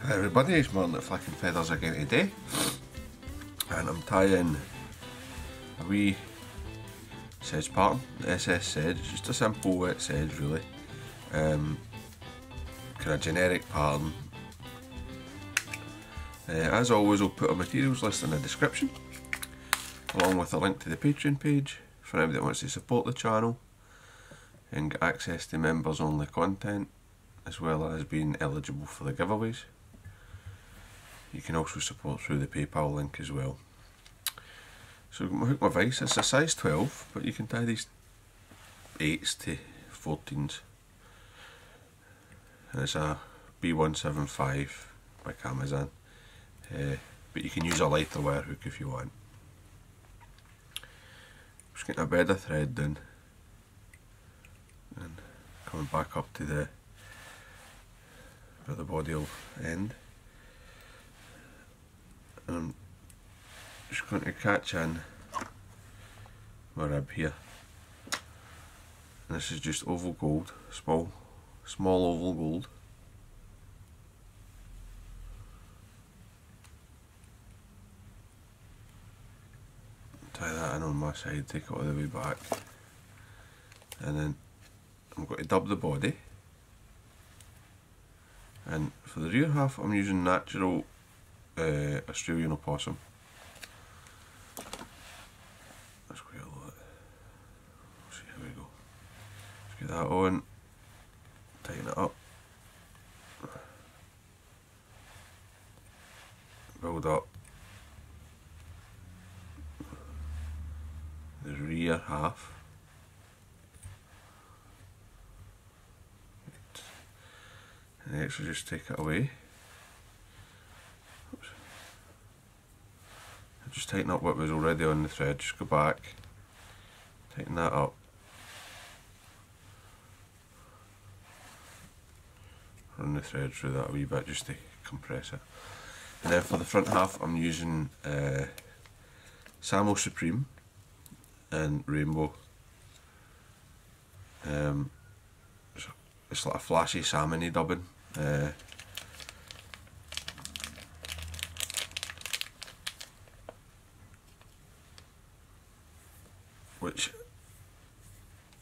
Hi everybody, it's Martyn at Flicking Feathers again today, and I'm tying a wee sedge pattern, the SS Sedge, just a simple wet sedge really, kind of generic pattern. As always, I'll put a materials list in the description, along with a link to the Patreon page for anybody that wants to support the channel and get access to members only content, as well as being eligible for the giveaways. You can also support through the PayPal link as well. So my hook, my vice, it's a size 12, but you can tie these 8s to 14s. And it's a B175 by Kamasan, but you can use a lighter wire hook if you want. Just getting a bed of thread down and coming back up to where the body will end. And I'm just going to catch in my rib here, and this is just oval gold, small oval gold. Tie that in on my side, take it all the way back, and then I'm going to dub the body. And for the rear half I'm using natural Australian opposum. That's quite a lot. Let's see how we go. Let's get that on, tighten it up, build up the rear half. And next we'll just take it away. Oops. Just tighten up what was already on the thread, just go back, tighten that up, run the thread through that a wee bit just to compress it. And then for the front half I'm using Salmo Supreme and Rainbow. It's like a flashy salmon-y dubbing. Which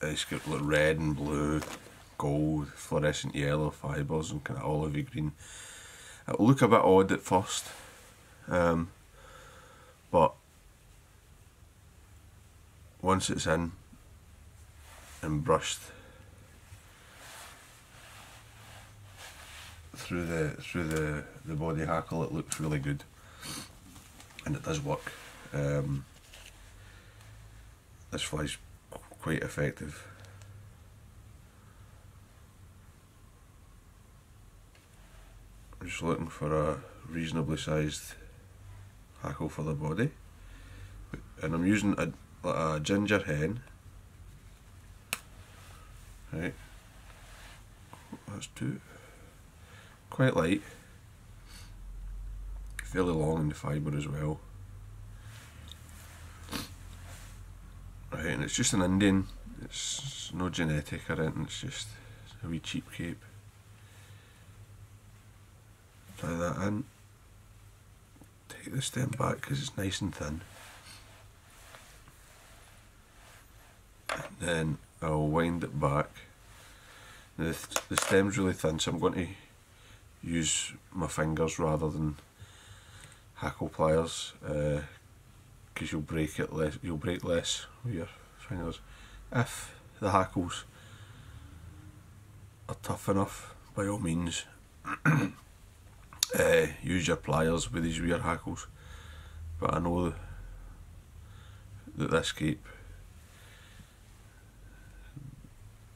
it's got like red and blue, gold, fluorescent yellow fibres and kind of olivey green. It'll look a bit odd at first, but once it's in and brushed through the body hackle, it looks really good, and it does work. This fly's quite effective. I'm just looking for a reasonably sized hackle for the body, and I'm using a ginger hen. Right, that's two. Quite light, fairly long in the fibre as well. Right, and it's just an Indian, it's no genetic or anything, it's just a wee cheap cape. Tie that in, take the stem back because it's nice and thin, and then I'll wind it back. Now the stem's really thin, so I'm going to use my fingers rather than hackle pliers, because you'll break less with your fingers. If the hackles are tough enough, by all means use your pliers with these weird hackles, but I know that this cape,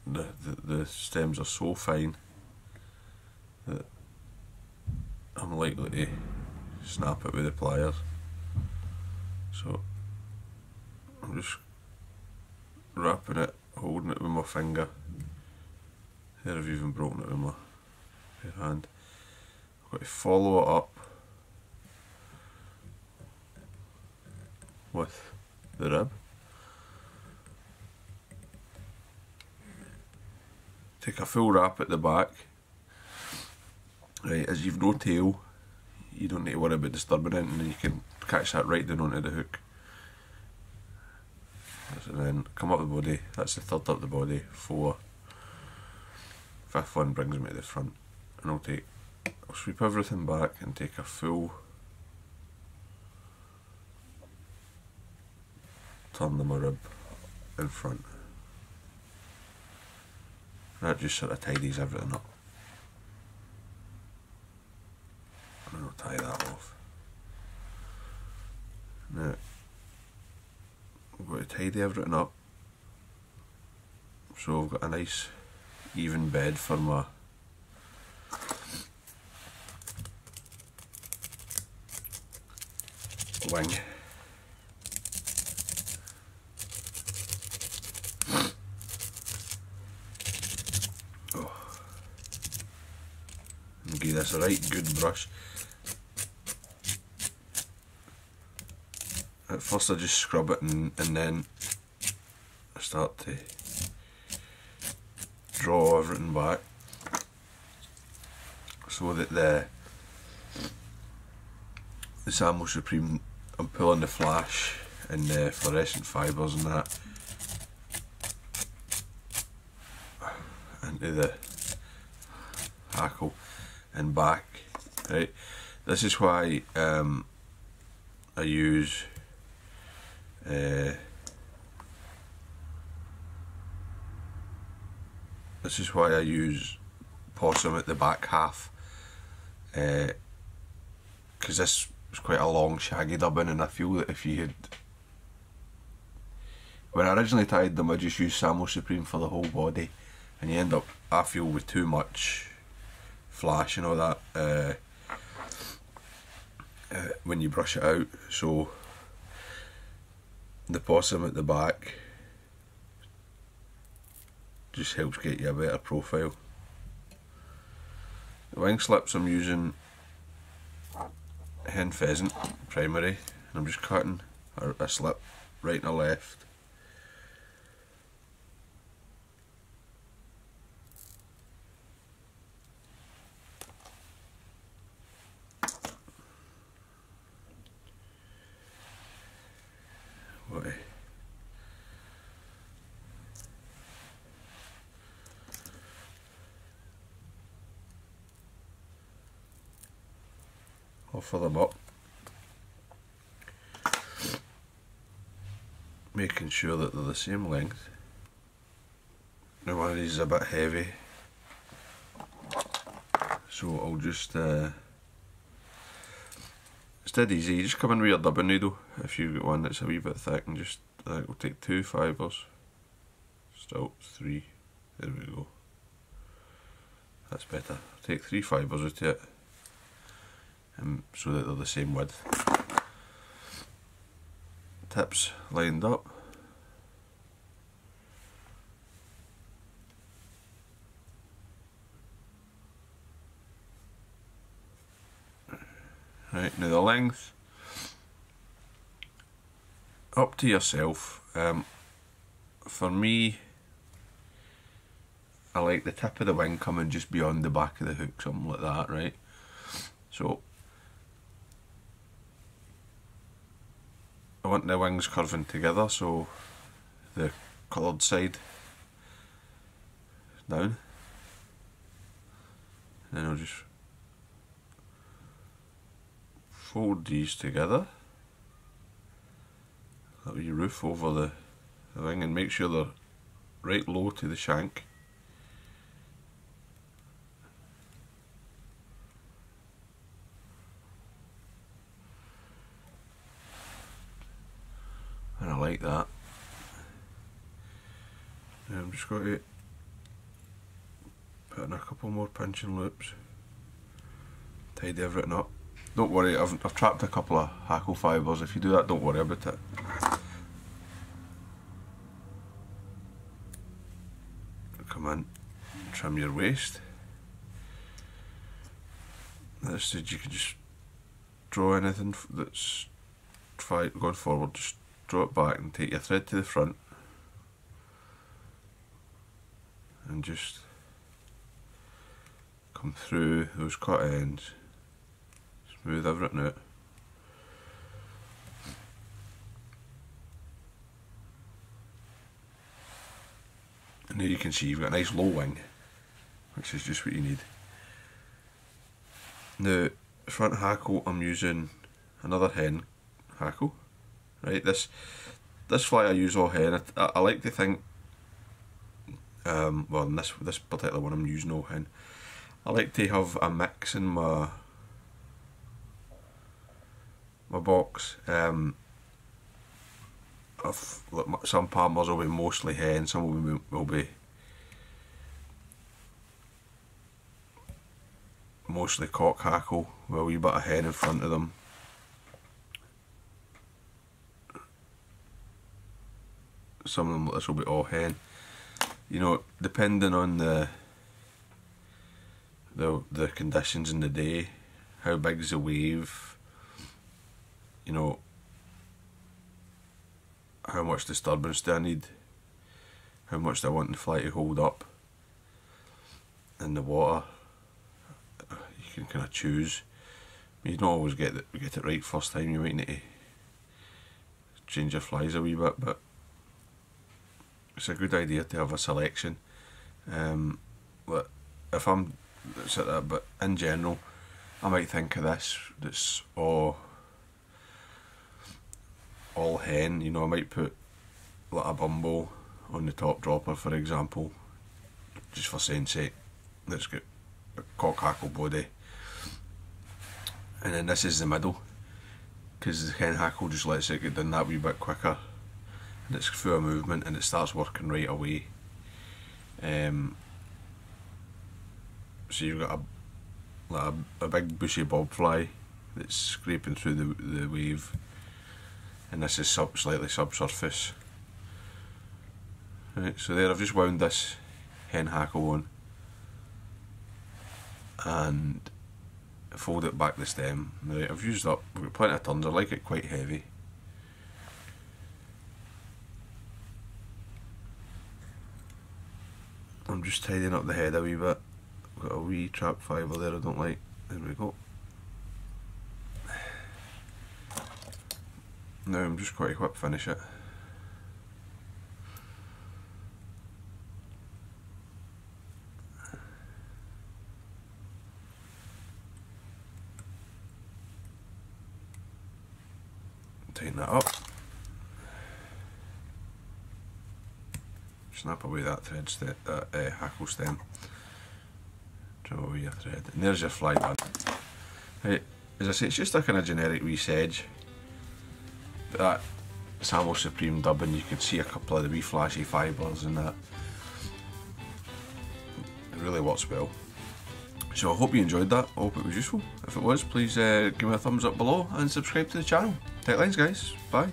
the stems are so fine that I'm likely to snap it with the pliers. So I'm just wrapping it, holding it with my finger. There, I've even broken it with my bare hand. I've got to follow it up with the rib. Take a full wrap at the back, Right, as you've no tail, you don't need to worry about disturbing it, and you can catch that right down onto the hook. And then come up the body, that's the third up the body, 4. Fifth one brings me to the front, and I'll sweep everything back and take a full turn of my rib in front. That just sort of tidies everything up. And I'll tie that off. Now, I'm going to tidy everything up so I've got a nice even bed for my wing. And give this a right good brush. At first I just scrub it and then I start to draw everything back so that the Salmo Supreme, I'm pulling the flash and the fluorescent fibres and that into the hackle and back, right? This is why I use possum at the back half, because this was quite a long shaggy dubbing, and I feel that if you had, when I originally tied them I just used Salmo Supreme for the whole body, and you end up, I feel, with too much flash and all that when you brush it out. So the possum at the back just helps get you a better profile. The wing slips I'm using hen pheasant primary, and I'm just cutting a slip right and a left. Offer them up, making sure that they're the same length. Now one of these is a bit heavy, so I'll just it's dead easy. You just come in with your dubbing needle if you've got one that's a wee bit thick, and just we'll take 2 fibres, still 3, there we go, that's better. Take 3 fibres out of it, so that they're the same width. Tips lined up. Right, now the length, up to yourself. For me, I like the tip of the wing coming just beyond the back of the hook, something like that, right? So I want the wings curving together, so the coloured side down, and then I'll just fold these together, that wee roof over the wing, and make sure they're right low to the shank. And I like that. Now I'm just going to put in a couple more pinching loops, tidy everything up. Don't worry, I've trapped a couple of hackle fibres. If you do that, don't worry about it. Come in, trim your waist. At this stage you can just draw anything that's going forward, just draw it back and take your thread to the front and just come through those cut ends, smooth everything out. And there you can see you've got a nice low wing, which is just what you need. Now, front hackle, I'm using another hen hackle. Right, this fly I use all hen. I like to think, well, in this particular one I'm using all hen. I like to have a mix in my box. Of some partners will be mostly hen, some will be mostly cock hackle with a wee bit of hen in front of them. Some of them, this will be all hen. You know, depending on the conditions in the day, how big is the wave, you know, how much disturbance do I need, how much do I want the fly to hold up in the water. You can kind of choose. You don't always get it right first time. You might need to change your flies a wee bit, but it's a good idea to have a selection. But if I'm at that, but in general, I might think of this that's all hen. You know, I might put like a bumbo on the top dropper, for example, just for saying sake, that's got a cock hackle body, and then this is the middle, because the hen hackle just lets it get done that wee bit quicker, and it's full of movement and it starts working right away. So you've got a big bushy bob fly that's scraping through the wave, and this is slightly subsurface. Right, so there I've just wound this hen hackle on and fold it back the stem. Right, I've used up, we've got plenty of turns. I like it quite heavy. I'm just tidying up the head a wee bit. Got a wee trap fibre there I don't like. There we go. Now I'm just going to whip finish it. Tighten that up. Snap away that thread, hackle stem. Draw away your thread, and there's your fly done. Right, as I say, it's just a kind of generic wee sedge. But that Salmo Supreme dubbing, you can see a couple of the wee flashy fibres and that. It really works well. So I hope you enjoyed that. I hope it was useful. If it was, please give me a thumbs up below and subscribe to the channel. Tight lines, guys. Bye.